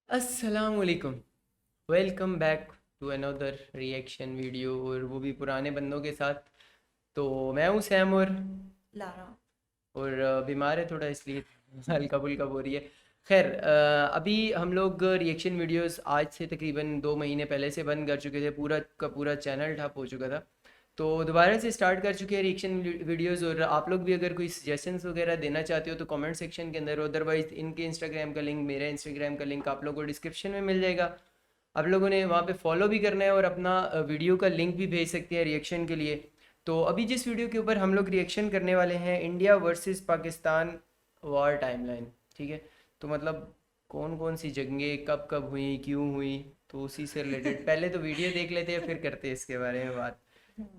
अस्सलामुअलैकुम। Welcome back to another reaction video, और वो भी पुराने बंदों के साथ। तो मैं हूँ सैम, लारा। और बीमार है थोड़ा, इसलिए हल्का फुल्का हो रही है। खैर, अभी हम लोग रिएक्शन वीडियोस आज से तकरीबन 2 महीने पहले से बंद कर चुके थे। पूरा का पूरा चैनल ठप हो चुका था, तो दोबारा से स्टार्ट कर चुके हैं रिएक्शन वीडियोस। और आप लोग भी अगर कोई सजेशंस वगैरह देना चाहते हो तो कमेंट सेक्शन के अंदर, अदरवाइज इनके इंस्टाग्राम का लिंक, मेरा इंस्टाग्राम का लिंक आप लोगों को डिस्क्रिप्शन में मिल जाएगा। आप लोगों ने वहाँ पे फॉलो भी करना है और अपना वीडियो का लिंक भी भेज सकते हैं रिएक्शन के लिए। तो अभी जिस वीडियो के ऊपर हम लोग रिएक्शन करने वाले हैं, India versus Pakistan war timeline, ठीक है। तो मतलब कौन कौन सी जंगें कब कब हुई, क्यों हुई, तो उसी से रिलेटेड पहले तो वीडियो देख लेते हैं, फिर करते हैं इसके बारे में बात।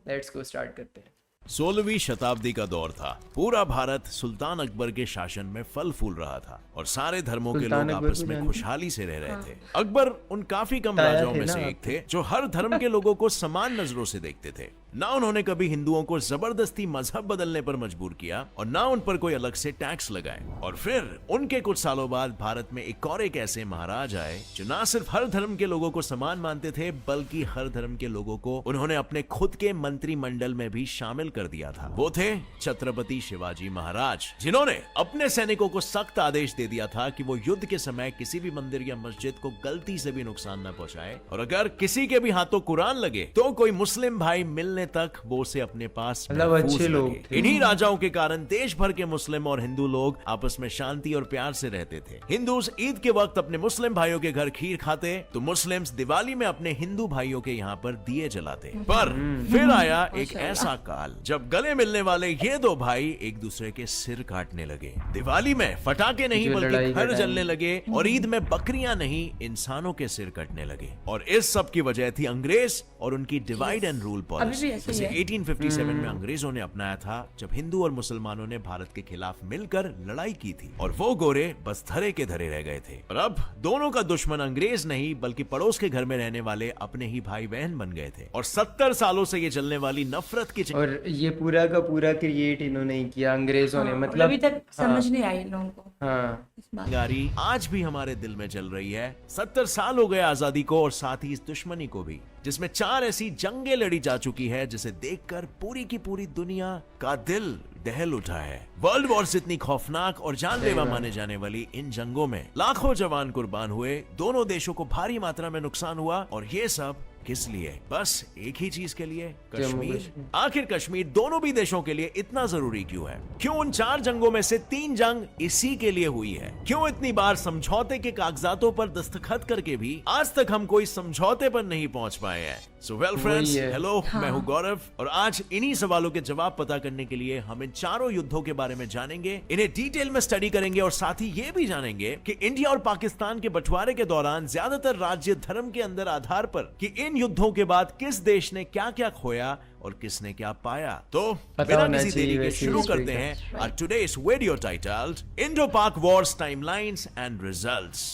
लेट्स गो, स्टार्ट करते हैं। 16वीं शताब्दी का दौर था। पूरा भारत सुल्तान अकबर के शासन में फल फूल रहा था और सारे धर्मों के सुल्तान लोग अकबर आपस को में जानते? खुशहाली से रह रहे थे। अकबर उन काफी कम बताया राजाओं थे में ना से एक आपको। थे जो हर धर्म के लोगों को समान नजरों से देखते थे। ना उन्होंने कभी हिंदुओं को जबरदस्ती मजहब बदलने पर मजबूर किया और ना उन पर कोई अलग से टैक्स लगाए। और फिर उनके कुछ सालों बाद भारत में एक ऐसे महाराज आए जो ना सिर्फ हर धर्म के लोगों को समान मानते थे, बल्कि हर धर्म के लोगों को उन्होंने अपने खुद के मंत्रिमंडल में भी शामिल कर दिया था। वो थे छत्रपति शिवाजी महाराज, जिन्होंने अपने सैनिकों को सख्त आदेश दे दिया था कि वो युद्ध के समय किसी भी मंदिर या मस्जिद को गलती से भी नुकसान न पहुंचाए, और अगर किसी के भी हाथों कुरान लगे तो कोई मुस्लिम भाई मिलने तक वो उसे अपने पास मतलब महफूज अच्छे लोग रखे। थे। इन्हीं राजाओं के कारण देश भर के मुस्लिम और हिंदू लोग आपस में शांति और प्यार से रहते थे। हिंदूज ईद के वक्त अपने मुस्लिम भाइयों के घर खीर खाते, तो मुस्लिम्स दिवाली में अपने हिंदू भाइयों के यहाँ पर दिए जलाते। पर फिर आया एक ऐसा काल जब गले मिलने वाले ये दो भाई एक दूसरे के सिर काटने लगे। दिवाली में फटाके नहीं जो लड़ाई बल्कि का घर टाइम। जलने लगे, और ईद में बकरियां नहीं इंसानों के सिर कटने लगे। और इस सब की वजह थी अंग्रेज और उनकी डिवाइड एंड रूल अभी पॉलिसी, भी ऐसे ही जिसे है। 1857 में अंग्रेजों ने अपनाया था, जब हिंदू और मुसलमानों ने भारत के खिलाफ मिलकर लड़ाई की थी और वो गोरे बस धरे के धरे रह गए थे। और अब दोनों का दुश्मन अंग्रेज नहीं बल्कि पड़ोस के घर में रहने वाले अपने ही भाई बहन बन गए थे। और 70 सालों से ये चलने वाली नफरत की और ये पूरा का पूरा क्रिएट इन्होंने ही किया, अंग्रेजों ने। मतलब अभी तक हाँ, समझ नहीं आई इन लोगों को हाँ। इस बात। चिंगारी आज भी हमारे दिल में जल रही है। 70 साल हो गए आजादी को, और साथ ही इस दुश्मनी को भी, जिसमें 4 ऐसी जंगें लड़ी जा चुकी है जिसे देखकर पूरी की पूरी दुनिया का दिल दहल उठा है। वर्ल्ड वॉर जितनी खौफनाक और जानलेवा माने जाने वाली इन जंगों में लाखों जवान कुर्बान हुए, दोनों देशों को भारी मात्रा में नुकसान हुआ, और ये सब किस लिए? बस एक ही चीज के लिए, कश्मीर। आखिर कश्मीर दोनों भी देशों के लिए इतना जरूरी क्यों है? क्यों उन 4 जंगों में से 3 जंग इसी के लिए हुई है? क्यों इतनी बार समझौते के कागजातों पर दस्तखत करके भी आज तक हम कोई समझौते पर नहीं पहुंच पाए हैं? सो वेल फ्रेंड्स, है। हेलो, मैं हूं गौरव, और आज इन्हीं सवालों के जवाब पता करने के लिए हम इन चारों युद्धों के बारे में जानेंगे, इन्हें डिटेल में स्टडी करेंगे, और साथ ही ये भी जानेंगे कि इंडिया और पाकिस्तान के बंटवारे के दौरान ज्यादातर राज्य धर्म के अंदर आधार पर कि इन युद्धों के बाद किस देश ने क्या क्या खोया और किसने क्या पाया। तो बिना होना किसी देरी चाहिए के वैसे शुरू हिस्ट्री करते का। हैं our today's video titled Indo-Pak Wars Timelines and Results।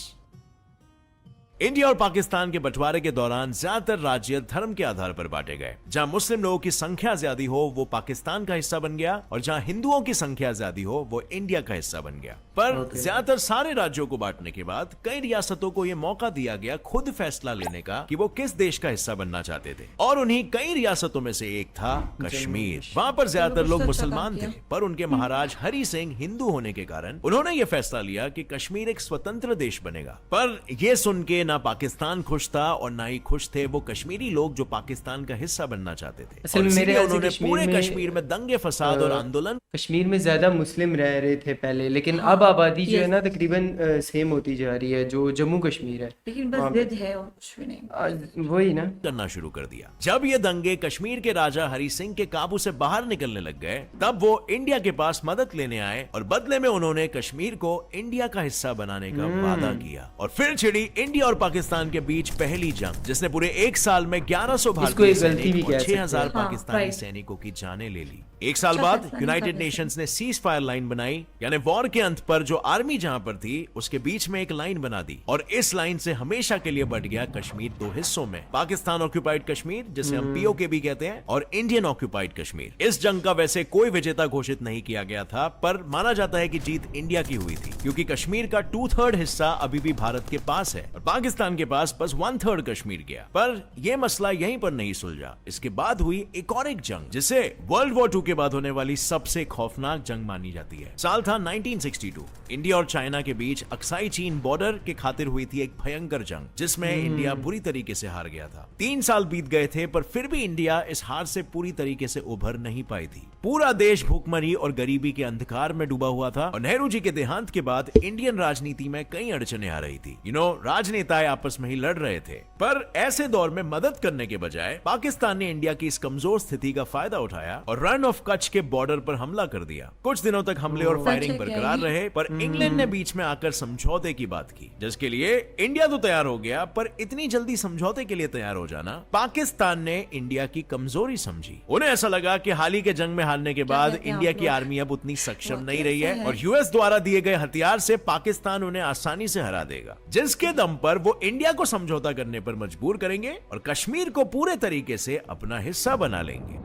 India और पाकिस्तान के बंटवारे के दौरान ज्यादातर राज्य धर्म के आधार पर बांटे गए। जहां मुस्लिम लोगों की संख्या ज्यादा हो वो पाकिस्तान का हिस्सा बन गया, और जहां हिंदुओं की संख्या ज्यादा हो वो इंडिया का हिस्सा बन गया। पर ज्यादातर सारे राज्यों को बांटने के बाद कई रियासतों को यह मौका दिया गया खुद फैसला लेने का कि वो किस देश का हिस्सा बनना चाहते थे, और उन्हीं कई रियासतों में से एक था कश्मीर। वहां पर ज्यादातर लोग मुसलमान थे, पर उनके महाराज हरि सिंह हिंदू होने के कारण उन्होंने ये फैसला लिया कि कश्मीर एक स्वतंत्र देश बनेगा। पर यह सुन के ना पाकिस्तान खुश था और ना ही खुश थे वो कश्मीरी लोग जो पाकिस्तान का हिस्सा बनना चाहते थे। असल और में मेरे इसीलिए ख्याल से उन्होंने कश्मीर पूरे में, कश्मीर में दंगे फसाद और आंदोलन। कश्मीर में ज्यादा मुस्लिम रह रहे थे पहले, लेकिन अब आबादी जो है ना तकरीबन सेम होती जा रही है, जो जम्मू कश्मीर है। लेकिन बस जिद है और कुछ भी नहीं। वही ना। करना शुरू कर दिया। जब ये दंगे कश्मीर के राजा हरि सिंह के काबू से बाहर निकलने लग गए, तब वो इंडिया के पास मदद लेने आए, और बदले में उन्होंने कश्मीर को इंडिया का हिस्सा बनाने का वादा किया। और फिर छिड़ी इंडिया और पाकिस्तान के बीच पहली जंग, जिसने पूरे 1 साल में 1100 भारतीय एक गलती भी सैनिक और कह सकते हैं। 6000 हाँ, पाकिस्तानी राइट। सैनिकों की जानें ले ली। एक साल अच्छा बाद फैसला नहीं यूनाइटेड कर रहे थे। नेशंस ने सीज फायर लाइन बनाई, यानी वॉर के अंत पर जो आर्मी जहां पर थी उसके बीच में एक लाइन बना दी, और इस लाइन से हमेशा के लिए बट गया कश्मीर दो हिस्सों में, पाकिस्तान ऑक्यूपाइड कश्मीर जिसे हम पीओके भी कहते हैं, और इंडियन ऑक्यूपाइड कश्मीर। इस जंग का वैसे कोई विजेता घोषित नहीं किया गया था, पर माना जाता है कि जीत इंडिया की हुई थी, क्योंकि कश्मीर का 2/3 हिस्सा अभी भी भारत के पास है और पाकिस्तान के पास बस 1/3 कश्मीर गया। पर यह मसला यहीं पर नहीं सुलझा। इसके बाद हुई एक और एक जंग, जिसे वर्ल्ड वॉर 2 के बाद होने वाली सबसे खौफनाक जंग मानी जाती है। साल था 1962। इंडिया और चाइना के बीच अक्साई चीन बॉर्डर के खातिर हुई थी एक भयंकर जंग, जिसमें इंडिया बुरी तरीके से हार गया था। 3 साल बीत गए थे, पर फिर भी इंडिया इस हार से पूरी तरीके से उभर नहीं पाई थी। पूरा देश भूखमरी और गरीबी के अंधकार में डूबा हुआ था, और नेहरू जी के देहांत के बाद इंडियन राजनीति में कई अड़चने आ रही थी। राजनेताएं आपस में ही लड़ रहे थे, पर ऐसे दौर में मदद करने के बजाय पाकिस्तान ने इंडिया की इस कमजोर स्थिति का फायदा उठाया और रन ऑफ कच्छ के बॉर्डर पर हमला कर दिया। कुछ दिनों तक हमले और फायरिंग है क्या बरकरार ये? रहे, पर इंग्लैंड ने बीच में आकर समझौते की बात की, जिसके लिए इंडिया तो तैयार हो गया, पर इतनी जल्दी समझौते के लिए तैयार हो जाना पाकिस्तान ने इंडिया की कमजोरी समझी। उन्हें ऐसा लगा कि हाल ही के जंग में हारने के बाद कहते हैं इंडिया आप की लोग? आर्मी अब उतनी सक्षम बहुत नहीं रही है, ऐसा और है। यूएस द्वारा दिए गए हथियार से पाकिस्तान उन्हें आसानी से हरा देगा, जिसके दम पर वो इंडिया को समझौता करने पर मजबूर करेंगे और कश्मीर को पूरे तरीके से अपना हिस्सा बना लेंगे।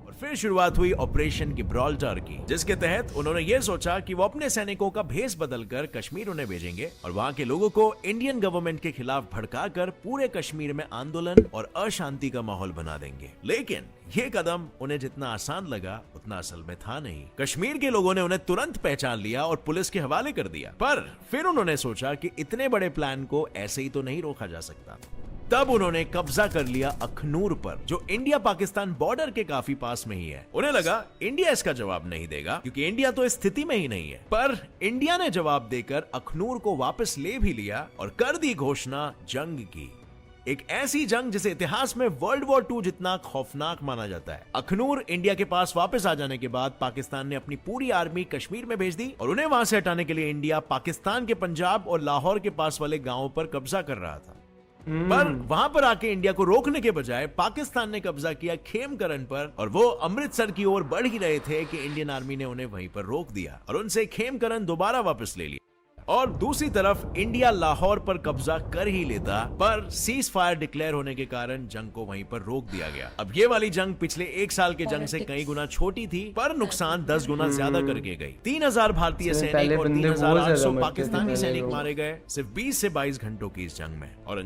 और फिर शुरुआत हुई ऑपरेशन गिब्राल्टर की, जिसके तहत उन्होंने ये सोचा कि वो अपने सैनिकों का भेष बदलकर कश्मीर उन्हें भेजेंगे और वहां के लोगों को इंडियन गवर्नमेंट के खिलाफ भड़काकर पूरे कश्मीर में आंदोलन और अशांति का माहौल बना देंगे। लेकिन ये कदम उन्हें जितना आसान लगा उतना असल में था नहीं। कश्मीर के लोगों ने उन्हें तुरंत पहचान लिया और पुलिस के हवाले कर दिया, पर फिर उन्होंने सोचा कि इतने बड़े प्लान को ऐसे ही तो नहीं रोका जा सकता। तब उन्होंने कब्जा कर लिया अखनूर पर, जो इंडिया पाकिस्तान बॉर्डर के काफी पास में ही है। उन्हें लगा इंडिया इसका जवाब नहीं देगा, क्योंकि इंडिया तो इस स्थिति में ही नहीं है। पर इंडिया ने जवाब देकर अखनूर को वापस ले भी लिया और कर दी घोषणा जंग की। एक ऐसी जंग जिसे इतिहास में वर्ल्ड वॉर 2 जितना खौफनाक माना जाता है। अखनूर इंडिया के पास वापस आ जाने के बाद पाकिस्तान ने अपनी पूरी आर्मी कश्मीर में भेज दी, और उन्हें वहां से हटाने के लिए इंडिया पाकिस्तान के पंजाब और लाहौर के पास वाले गांवों पर कब्जा कर रहा था। पर वहां पर आके इंडिया को रोकने के बजाय पाकिस्तान ने कब्जा किया खेमकरन पर, और वो अमृतसर की ओर बढ़ ही रहे थे कि इंडियन आर्मी ने उन्हें वहीं पर रोक दिया और उनसे खेमकरन दोबारा वापस ले लिया। और दूसरी तरफ इंडिया लाहौर पर कब्जा कर ही लेता, पर सीज फायर डिक्लेयर होने के कारण जंग को वहीं पर रोक दिया गया। अब ये वाली जंग पिछले 1 साल के जंग से कई गुना छोटी थी, पर नुकसान 10 गुना ज्यादा करके गई। 3000 भारतीय इसमें सैनिक पहले और बंदे बहुत 3800 ज्यादा मरते थे पाकिस्तानी पहले सैनिक लोग। मारे गए सिर्फ 20 से 22 घंटों की इस जंग में। और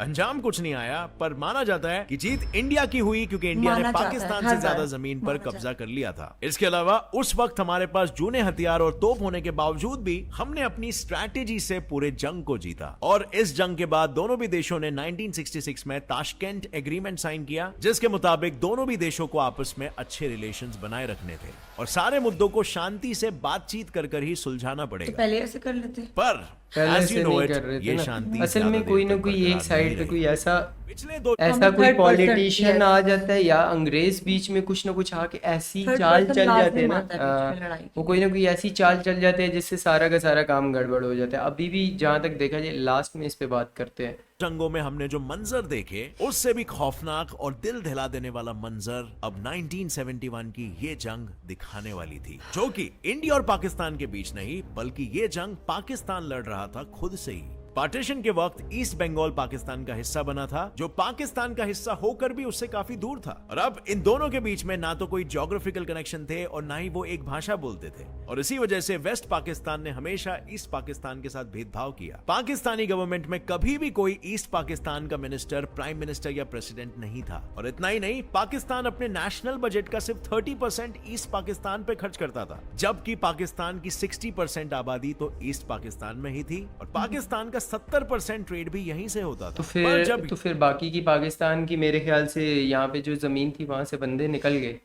अंजाम कुछ नहीं आया, पर माना जाता है कि जीत इंडिया की हुई, क्योंकि इंडिया ने माना जाता है, पाकिस्तान हर से ज्यादा बार जमीन पर माना कब्जा जाता कर लिया था। इसके अलावा उस वक्त हमारे पास जूने हथियार और तोप होने के बावजूद भी हमने अपनी स्ट्रैटेजी से पूरे जंग को जीता। और इस जंग के बाद दोनों भी देशों ने 1966 में ताशकेंट एग्रीमेंट साइन किया, जिसके मुताबिक दोनों भी देशों को आपस में अच्छे रिलेशंस बनाए रखने थे और सारे मुद्दों को शांति से बातचीत कर ही सुलझाना तो पड़ेगा। पहले ऐसे कर लेते। पर पहले as से you know नहीं it, कर रहे थे ये ना। शांति असल ज्यादा में देर कोई ना तक कोई बरकरार एक साइड नहीं पे रही। कोई ऐसा पिछले 2 ऐसा कोई third person, पॉलिटिशियन yes. आ जाता है या अंग्रेज बीच में कुछ ना कुछ आके ऐसी Third चाल person चल लाजमी जाते हैं ना, आता है बीच में लड़ाई के वो कोई ना कोई ऐसी चाल चल जाते हैं जिससे सारा का सारा काम गड़बड़ हो जाता है। अभी भी जहाँ तक देखा जाए, लास्ट में इस पे बात करते हैं। जंगों में हमने जो मंजर देखे, उससे भी खौफनाक और दिल दहिला देने वाला मंजर अब 1971 की ये जंग दिखाने वाली थी, जो कि इंडिया और पाकिस्तान के बीच नहीं, बल्कि ये जंग पाकिस्तान लड़ रहा था खुद से ही। पार्टीशन के वक्त ईस्ट बंगाल पाकिस्तान का हिस्सा बना था, जो पाकिस्तान का हिस्सा होकर भी उससे काफी दूर था। और अब इन दोनों के बीच में ना तो कोई ज्योग्राफिकल कनेक्शन थे और ना ही वो एक भाषा बोलते थे, और इसी वजह से वेस्ट पाकिस्तान ने हमेशा ईस्ट पाकिस्तान के साथ भेदभाव किया। पाकिस्तानी गवर्नमेंट में कभी भी कोई ईस्ट पाकिस्तान का मिनिस्टर, प्राइम मिनिस्टर या प्रेसिडेंट नहीं था। और इतना ही नहीं, पाकिस्तान अपने नेशनल बजट का सिर्फ 30% ईस्ट पाकिस्तान पे खर्च करता था, जबकि पाकिस्तान की 60% आबादी तो ईस्ट पाकिस्तान में ही थी, और पाकिस्तान का 70% ट्रेड भी यहीं से होता था। तो फिर बाकी की पाकिस्तान की, मेरे ख्याल से यहाँ पे जो ज़मीन थी वहाँ से बंदे निकल गए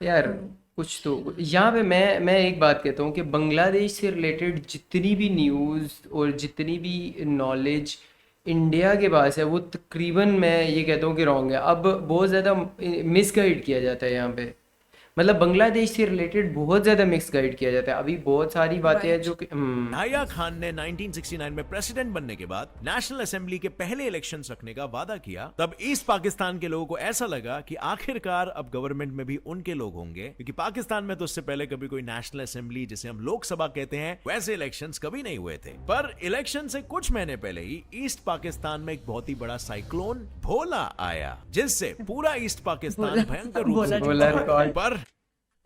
यार। कुछ तो यहाँ पे मैं एक बात कहता हूँ कि बांग्लादेश से रिलेटेड जितनी भी न्यूज़ और जितनी भी नॉलेज इंडिया के पास है, वो तकरीबन मैं ये कहता हूँ कि रॉन्ग है। अब बहुत ज़्यादा मिसगाइड किया जाता है यहाँ पे। मतलब बांग्लादेश से रिलेटेड बहुत ज़्यादा मिक्स गाइड किया जाता है। अभी बहुत सारी बातें हैं जो कि याह्या खान ने 1969 में प्रेसिडेंट बनने के बाद नेशनल असेंबली के पहले इलेक्शंस रखने का वादा किया। तब ईस्ट पाकिस्तान के लोगों को ऐसा लगा कि आखिरकार अब गवर्नमेंट में भी उनके लोग होंगे, क्योंकि पाकिस्तान में तो उससे पहले कभी कोई नेशनल असेंबली, जिसे हम लोकसभा कहते हैं, वैसे इलेक्शंस कभी नहीं हुए थे। पर इलेक्शन से कुछ महीने पहले ही ईस्ट पाकिस्तान में एक बहुत ही बड़ा साइक्लोन भोला आया, जिससे पूरा ईस्ट पाकिस्तान भयंकर रूप से भोला रिकॉर्ड। पर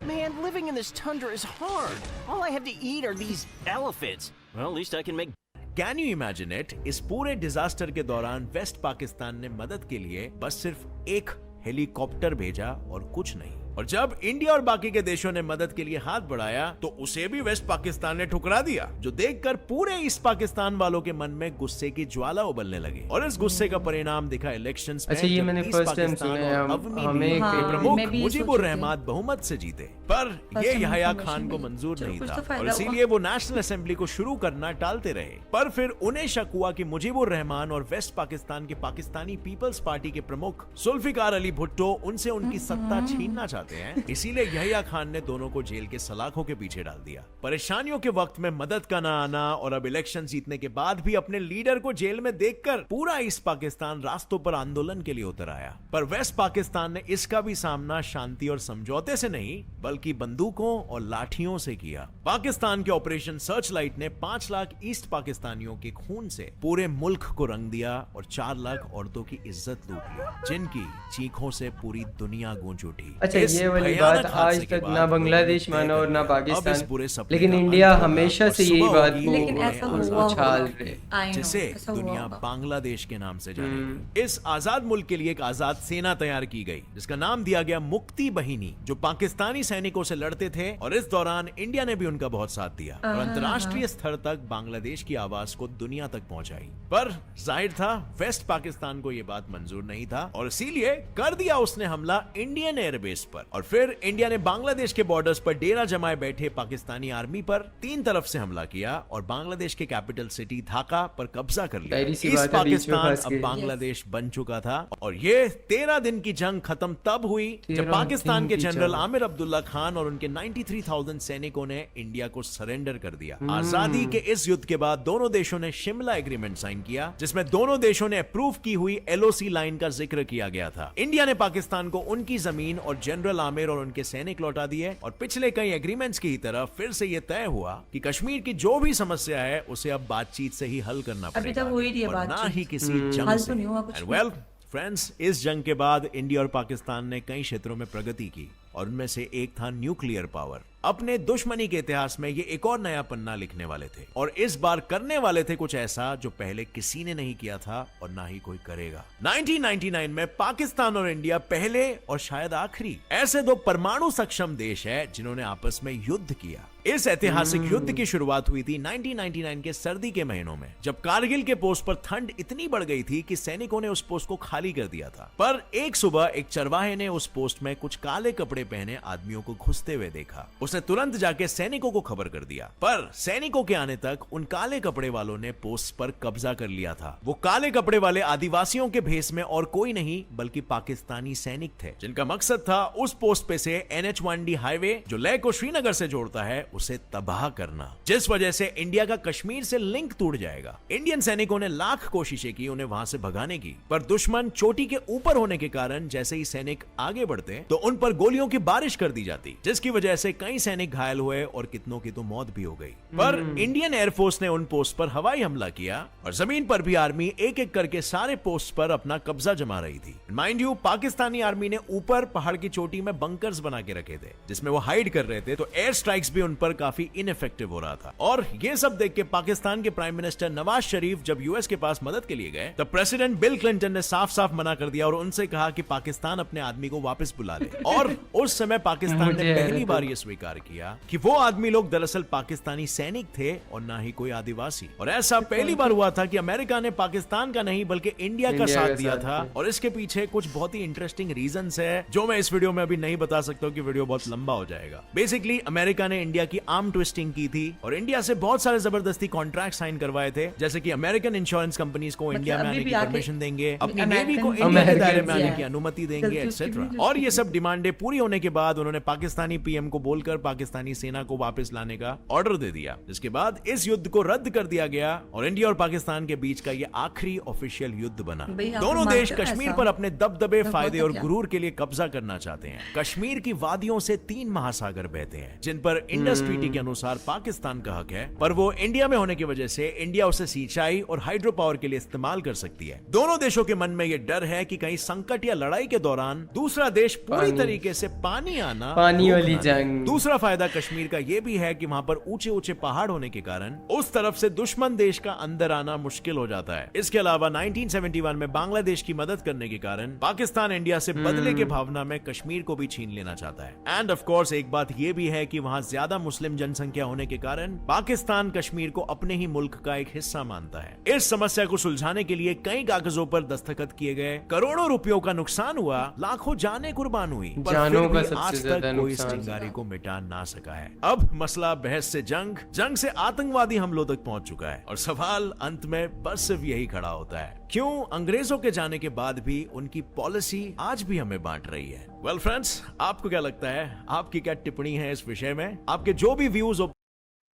Man, living in this tundra is hard. All I have to eat are these elephants. Well, at least I can make. Can you imagine it, इस पूरे डिजास्टर के दौरान वेस्ट पाकिस्तान ने मदद के लिए बस सिर्फ एक हेलीकॉप्टर भेजा और कुछ नहीं। और जब इंडिया और बाकी के देशों ने मदद के लिए हाथ बढ़ाया तो उसे भी वेस्ट पाकिस्तान ने ठुकरा दिया, जो देखकर पूरे ईस्ट पाकिस्तान वालों के मन में गुस्से की ज्वाला उबलने लगी। और इस गुस्से का परिणाम दिखा इलेक्शंस में। अच्छा, ये जब मैंने ईस्ट फर्स्ट टाइम पाकिस्तान सुना है। और अवमी हमें लीग के हाँ, प्रमुख मैं भी ये मुजीबुर सोच रही रहमान बहुमत से जीते, पर ये time याह्या information खान को मिली। मंजूर चलो, नहीं कुछ था तो और फायदा हुआ। इसीलिए वो नेशनल असेंबली को शुरू करना टालते रहे। पर फिर उन्हें शक हुआ कि मुजीबुर रहमान और वेस्ट पाकिस्तान के पाकिस्तानी पीपल्स पार्टी के प्रमुख जुल्फिकार अली भुट्टो उनसे उनकी सत्ता छीनना चाहते हैं, इसीलिए याह्या खान ने दोनों को जेल के सलाखों के पीछे डाल दिया। परेशानियों के वक्त में मदद का ना आना और अब इलेक्शन जीतने के बाद भी अपने लीडर को जेल में देखकर पूरा ईस्ट पाकिस्तान रास्तों पर आंदोलन के लिए उतर आया। पर वेस्ट पाकिस्तान ने इसका भी सामना शांति और समझौते से नहीं, बल्कि बंदूकों और लाठियों से किया। पाकिस्तान के ऑपरेशन सर्च लाइट ने 5 लाख ईस्ट पाकिस्तानियों के खून से पूरे मुल्क को रंग दिया और 4 लाख औरतों की इज्जत लूट ली, जिनकी चीखों से पूरी दुनिया गूंज उठी। अच्छा, इस ये वाली भयानक बात हादसे आज के तक बाद ना बांग्लादेश लोगों ने माना और ना तय कर लिया, अब पाकिस्तान, इस बुरे सपने लेकिन का इंडिया अंत होगा हमेशा और से यही सुबह बात होगी को लेकिन ऐसा हुआ उछाल होगा। रहे। I know, जिसे ऐसा हुआ दुनिया होगा। बांग्लादेश के नाम से जानेगी। इस आजाद मुल्क के लिए एक आजाद सेना तैयार की गई, जिसका नाम दिया गया मुक्ति बहिनी, जो पाकिस्तानी सैनिकों से लड़ते थे। और इस दौरान इंडिया ने भी उनका बहुत साथ दिया और अंतर्राष्ट्रीय स्तर तक बांग्लादेश की आवाज को दुनिया तक पहुंचाई। पर जाहिर था वेस्ट पाकिस्तान को यह बात मंजूर नहीं था और इसीलिए कर दिया उसने हमला इंडियन एयरबेस पर। और फिर इंडिया ने बांग्लादेश के बॉर्डर्स पर डेरा जमाए बैठे पाकिस्तानी आर्मी पर 3 तरफ से हमला किया और बांग्लादेश के कैपिटल सिटी ढाका पर कब्जा कर लिया। पहली सी ईस्ट बात है, बीच में पाकिस्तान फंस अब गए। बांग्लादेश बन चुका था और ये 13 दिन की जंग खत्म तब हुई जब 13 पाकिस्तान दिन के की जनरल जंग। आमिर अब्दुल्ला खान और उनके 93,000 सैनिकों ने इंडिया को सरेंडर कर दिया। आजादी के इस युद्ध के बाद दोनों देशों ने शिमला एग्रीमेंट साइन किया, जिसमें दोनों देशों ने अप्रूव की हुई LOC लाइन का जिक्र किया गया था। इंडिया ने पाकिस्तान को उनकी जमीन और जनरल आमिर और उनके सैनिक लौटा दिए और पिछले कई एग्रीमेंट्स की तरह फिर से यह तय हुआ कि कश्मीर की जो भी समस्या है उसे अब बातचीत से ही हल करना अभी पड़ेगा तक हो ही रही है और ना बातचीत। ही किसी जंग हल से। तो नहीं हुआ कुछ And भी। well, फ्रेंड्स, इस जंग के बाद इंडिया और पाकिस्तान ने कई क्षेत्रों में प्रगति की और उनमें से एक था न्यूक्लियर पावर। अपने दुश्मनी के इतिहास में ये एक और नया पन्ना लिखने वाले थे और इस बार करने वाले थे कुछ ऐसा जो पहले किसी ने नहीं किया था और ना ही कोई करेगा। 1999 में पाकिस्तान और इंडिया पहले और शायद आखिरी ऐसे 2 परमाणु सक्षम देश है जिन्होंने आपस में युद्ध किया। इस ऐतिहासिक युद्ध की शुरुआत हुई थी 1999 के सर्दी के महीनों में, जब कारगिल के पोस्ट पर ठंड इतनी बढ़ गई थी कि सैनिकों ने उस पोस्ट को खाली कर दिया था। पर एक सुबह एक चरवाहे ने उस पोस्ट में कुछ काले कपड़े पहने आदमियों को घुसते हुए देखा। उसने तुरंत जाके सैनिकों को खबर कर दिया, पर सैनिकों के आने तक उन काले कपड़े वालों ने पोस्ट पर कब्जा कर लिया था। वो काले कपड़े वाले आदिवासियों के भेष में और कोई नहीं बल्कि पाकिस्तानी सैनिक थे, जिनका मकसद था उस पोस्ट पे से NH-1D हाईवे जो लेह को श्रीनगर से जोड़ता है उसे तबाह करना, जिस वजह से इंडिया का कश्मीर से लिंक टूट जाएगा। इंडियन सैनिकों ने लाख कोशिशें की उन्हें वहां से भगाने की, पर दुश्मन चोटी के ऊपर होने के कारण जैसे ही सैनिक आगे बढ़ते तो उन पर गोलियों की बारिश कर दी जाती, जिसकी वजह से कई सैनिक घायल हुए और कितनों की तो मौत भी हो गई। पर इंडियन एयरफोर्स ने उन पोस्ट पर हवाई हमला किया और जमीन पर भी आर्मी एक एक करके सारे पोस्ट पर अपना कब्जा जमा रही थी। माइंड यू, पाकिस्तानी आर्मी ने ऊपर पहाड़ की चोटी में बंकर्स बना के रखे थे जिसमें वो हाइड कर रहे थे, तो एयर स्ट्राइक्स भी उन पर काफी इनफेक्टिव हो रहा था। और ये सब देख के पाकिस्तान के प्राइम मिनिस्टर नवाज शरीफ जब यूएस के पास मदद के लिए गए, तब प्रेसिडेंट बिल क्लिंटन ने साफ साफ मना कर दिया और उनसे कहा कि पाकिस्तान अपने आदमी को वापस बुला ले। और उस समय पाकिस्तान ने मुझे पहली बार ये स्वीकार स्वीकार किया कि वो आदमी लोग दरअसल पाकिस्तानी सैनिक थे और ना ही कोई आदिवासी। और ऐसा पहली बार हुआ था कि अमेरिका ने पाकिस्तान का नहीं बल्कि इंडिया का साथ दिया था। और इसके पीछे कुछ बहुत ही इंटरेस्टिंग रीजंस है जो मैं इस वीडियो में अभी नहीं बता सकता हूँ कि वीडियो बहुत लंबा हो जाएगा। बेसिकली अमेरिका ने इंडिया की आर्म ट्विस्टिंग की थी और इंडिया से बहुत सारे जबरदस्ती कॉन्ट्रैक्ट साइन करवाए थे, जैसे कि अमेरिकन इंश्योरेंस कंपनीज को इंडिया में आने की परमिशन देंगे, अपनी नेवी को इंडिया के दायरे में आने की अनुमति देंगे एक्सेट्रा। और ये सब डिमांडें पूरी होने के बाद उन्होंने पाकिस्तानी पीएम को बोलकर पाकिस्तानी सेना को वापस लाने का ऑर्डर दे दिया, जिसके बाद इस युद्ध को रद्द कर दिया गया और इंडिया और पाकिस्तान के बीच का ये आखिरी ऑफिशियल युद्ध बना। दोनों देश कश्मीर पर अपने दबदबे, फायदे और गुरूर के लिए कब्जा करना चाहते हैं। कश्मीर की वादियों से 3 महासागर बहते हैं जिन पर इंडस ट्रीटी के अनुसार पाकिस्तान का हक है, पर वो इंडिया में होने की वजह से इंडिया उसे सिंचाई और हाइड्रो पावर के लिए इस्तेमाल कर सकती है। दोनों देशों के मन में ये डर है कि कहीं संकट या लड़ाई के दौरान दूसरा देश पूरी तरीके से पानी आना, पानी वाली जंग। दूसरा फायदा कश्मीर का ये भी है कि वहाँ पर ऊंचे ऊंचे पहाड़ होने के कारण उस तरफ से दुश्मन देश का अंदर आना मुश्किल हो जाता है। इसके अलावा 1971 में बांग्लादेश की मदद करने के कारण पाकिस्तान इंडिया से बदले के भावना में कश्मीर को भी छीन लेना चाहता है। एंड ऑफ कोर्स एक बात ये भी है कि वहाँ ज्यादा मुस्लिम जनसंख्या होने के कारण पाकिस्तान कश्मीर को अपने ही मुल्क का एक हिस्सा मानता है। इस समस्या को सुलझाने के लिए कई कागजों पर दस्तखत किए गए, करोड़ों रुपयों का नुकसान हुआ, लाखों जानें कुर्बान हुई, पर जानों फिर का भी सबसे आज ज्यादा तक कोई इस नुकसान। चिंगारी को मिटा ना सका है। अब मसला बहस से जंग, जंग से आतंकवादी हमलों तक पहुंच चुका है और सवाल अंत में बस सिर्फ यही खड़ा होता है, क्यों अंग्रेजों के जाने के बाद भी उनकी पॉलिसी आज भी हमें बांट रही है। वेल फ्रेंड्स, आपको क्या लगता है, आपकी क्या टिप्पणी है इस विषय में? आपके जो भी व्यूज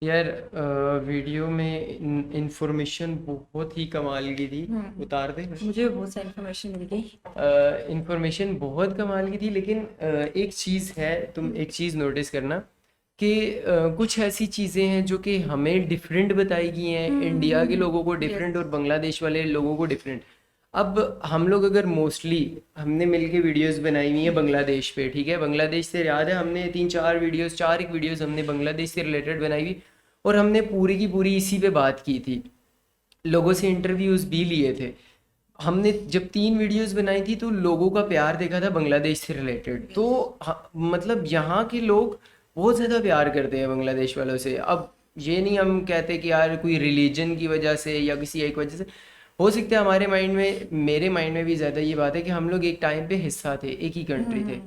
यार वीडियो में इंफॉर्मेशन बहुत ही कमाल की थी, उतार दे। मुझे बहुत सारी इन्फॉर्मेशन मिल गई। इंफॉर्मेशन बहुत कमाल की थी, लेकिन एक चीज़ है, तुम एक चीज़ नोटिस करना कि कुछ ऐसी चीज़ें हैं जो कि हमें डिफरेंट बताई गई हैं, इंडिया के लोगों को डिफरेंट और बांग्लादेश वाले लोगों को डिफरेंट। अब हम लोग अगर मोस्टली हमने मिलके वीडियोस बनाई हुई है बांग्लादेश पे, ठीक है, बांग्लादेश से याद है हमने 3-4 वीडियोस, 4 एक वीडियोस हमने बांग्लादेश से रिलेटेड बनाई हुई और हमने पूरी की पूरी इसी पे बात की थी, लोगों से इंटरव्यूज़ भी लिए थे हमने। जब 3 वीडियोस बनाई थी तो लोगों का प्यार देखा था बांग्लादेश से रिलेटेड, तो मतलब यहाँ के लोग बहुत ज़्यादा प्यार करते हैं बांग्लादेश वालों से। अब ये नहीं हम कहते कि यार कोई रिलीजन की वजह से या किसी एक वजह से, हो सकता है हमारे माइंड में, मेरे माइंड में भी ज़्यादा ये बात है कि हम लोग एक टाइम पे हिस्सा थे, एक ही कंट्री थे।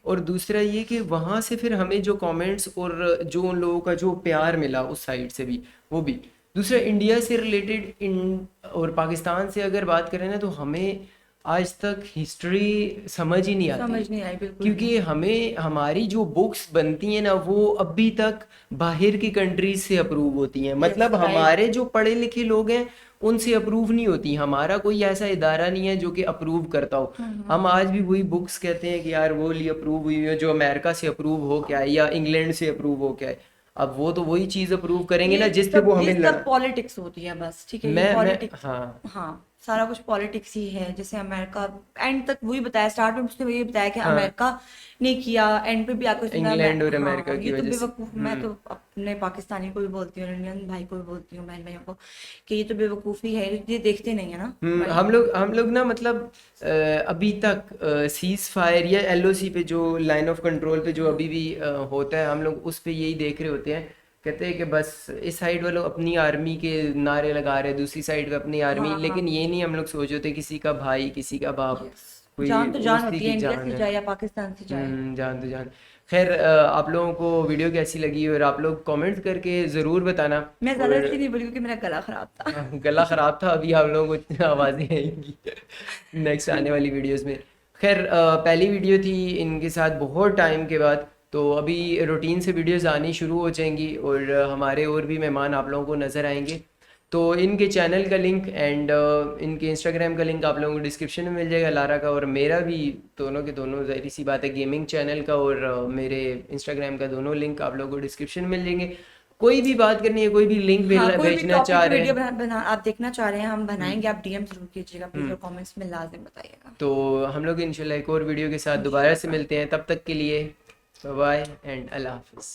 और दूसरा ये कि वहाँ से फिर हमें जो कमेंट्स और जो उन लोगों का जो प्यार मिला उस साइड से भी, वो भी। दूसरा इंडिया से रिलेटेड और पाकिस्तान से अगर बात करें ना, तो हमें आज तक हिस्ट्री समझ ही नहीं आती, समझ नहीं आई बिल्कुल। क्योंकि हमें हमारी जो बुक्स बनती हैं ना, वो अभी तक बाहर की कंट्रीज से अप्रूव होती हैं। मतलब हमारे जो पढ़े लिखे लोग हैं उनसे अप्रूव नहीं होती। हमारा कोई ऐसा इदारा नहीं है जो कि अप्रूव करता हो। हम आज भी वही बुक्स कहते हैं कि यार वो लिए अप्रूव हुई है जो अमेरिका से अप्रूव हो क्या है या इंग्लैंड से अप्रूव हो क्या है। अब वो तो वही चीज अप्रूव करेंगे ना जिससे वो हमें पॉलिटिक्स होती है बस, ठीक है। मैं पॉलिटिक्स, हाँ हाँ, सारा कुछ पॉलिटिक्स ही है। जैसे अमेरिका एंड तक वही बताया, स्टार्ट में उसने वही बताया कि अमेरिका ने किया, एंड पे भी आकर इंग्लैंड और अमेरिका की वजह से। मैं तो अपने पाकिस्तानी को भी बोलती हूँ, इंडियन भाई को भी बोलती हूँ, बहन भाइयों को, कि ये तो बेवकूफ़ी है, ये देखते नहीं है ना। हम लोग ना मतलब अभी तक सीज फायर या LOC पे जो लाइन ऑफ कंट्रोल पे जो अभी भी होता है, हम लोग उस पे यही देख रहे होते हैं। कहते हैं कि बस इस साइड वालों अपनी आर्मी के नारे लगा रहे, दूसरी साइड पे अपनी आर्मी, लेकिन ये नहीं हम लोग सोच होते किसी का भाई, किसी का बाप, कोई जान तो जान उसी होती की है, इंडिया जान से है। जाए या पाकिस्तान से जाए। जान तो जान। खैर आप लोगों को वीडियो कैसी लगी और आप लोग कमेंट करके ज़रूर बताना। मैं ज़्यादा इसलिए नहीं बोली क्योंकि मेरा गला खराब था। गला ख़राब था, अभी आप लोगों को आवाज़ें आएंगी नेक्स्ट आने वाली वीडियोस में। खैर पहली वीडियो थी इनके साथ बहुत टाइम के बाद, तो अभी रूटीन से वीडियोस आनी शुरू हो जाएंगी और हमारे और भी मेहमान आप लोगों को नज़र आएंगे। तो इनके चैनल का लिंक एंड इनके इंस्टाग्राम का लिंक आप लोगों को डिस्क्रिप्शन में मिल जाएगा, लारा का और मेरा भी, दोनों के दोनों ज़ाहिर सी बात है गेमिंग चैनल का और मेरे इंस्टाग्राम का, दोनों लिंक आप लोगों को डिस्क्रिप्शन में मिल जाएंगे। कोई भी बात करनी है, कोई भी लिंक भेजना चाह रहे हैं, आप देखना चाह रहे हैं, हम बनाएंगे, आप DM जरूर कीजिएगा प्लीज और कमेंट्स में लाजिम बताइएगा। तो हम लोग इंशाल्लाह एक और वीडियो के साथ दोबारा से मिलते हैं, तब तक के लिए बाय एंड अल्लाह हाफिज़।